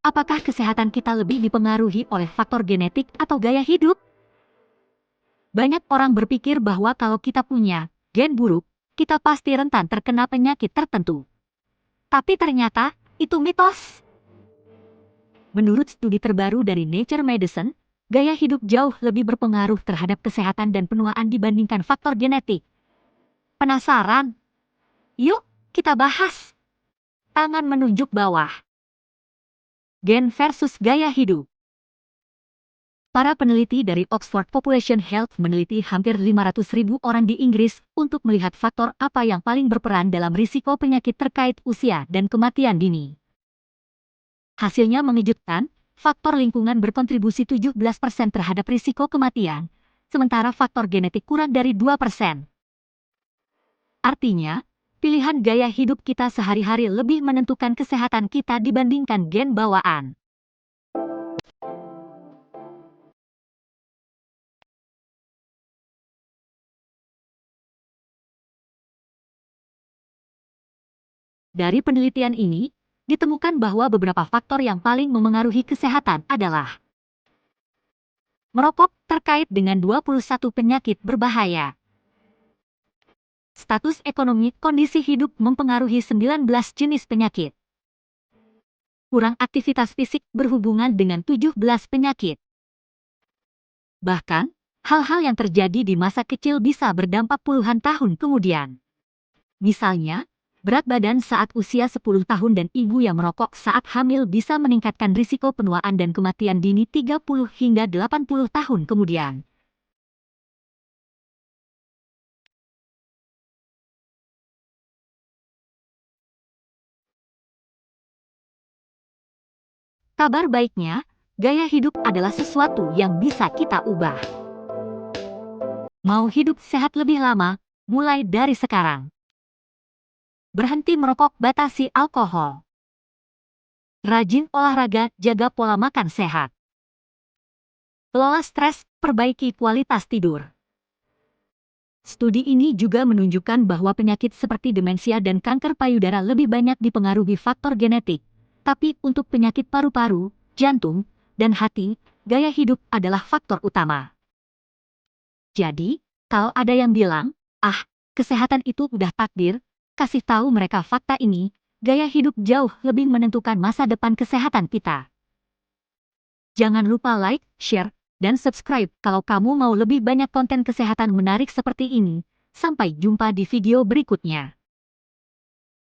Apakah kesehatan kita lebih dipengaruhi oleh faktor genetik atau gaya hidup? Banyak orang berpikir bahwa kalau kita punya gen buruk, kita pasti rentan terkena penyakit tertentu. Tapi ternyata, itu mitos. Menurut studi terbaru dari Nature Medicine, gaya hidup jauh lebih berpengaruh terhadap kesehatan dan penuaan dibandingkan faktor genetik. Penasaran? Yuk, kita bahas. Tangan menunjuk bawah. Gen versus gaya hidup. Para peneliti dari Oxford Population Health meneliti hampir 500.000 orang di Inggris untuk melihat faktor apa yang paling berperan dalam risiko penyakit terkait usia dan kematian dini. Hasilnya mengejutkan, faktor lingkungan berkontribusi 17% terhadap risiko kematian, sementara faktor genetik kurang dari 2%. Artinya, pilihan gaya hidup kita sehari-hari lebih menentukan kesehatan kita dibandingkan gen bawaan. Dari penelitian ini, ditemukan bahwa beberapa faktor yang paling memengaruhi kesehatan adalah merokok terkait dengan 21 penyakit berbahaya. Status ekonomi kondisi hidup mempengaruhi 19 jenis penyakit. Kurang aktivitas fisik berhubungan dengan 17 penyakit. Bahkan, hal-hal yang terjadi di masa kecil bisa berdampak puluhan tahun kemudian. Misalnya, berat badan saat usia 10 tahun dan ibu yang merokok saat hamil bisa meningkatkan risiko penuaan dan kematian dini 30 hingga 80 tahun kemudian. Kabar baiknya, gaya hidup adalah sesuatu yang bisa kita ubah. Mau hidup sehat lebih lama, mulai dari sekarang. Berhenti merokok, batasi alkohol. Rajin olahraga, jaga pola makan sehat. Kelola stres, perbaiki kualitas tidur. Studi ini juga menunjukkan bahwa penyakit seperti demensia dan kanker payudara lebih banyak dipengaruhi faktor genetik. Tapi untuk penyakit paru-paru, jantung, dan hati, gaya hidup adalah faktor utama. Jadi, kalau ada yang bilang, kesehatan itu udah takdir, kasih tahu mereka fakta ini, gaya hidup jauh lebih menentukan masa depan kesehatan kita. Jangan lupa like, share, dan subscribe kalau kamu mau lebih banyak konten kesehatan menarik seperti ini. Sampai jumpa di video berikutnya.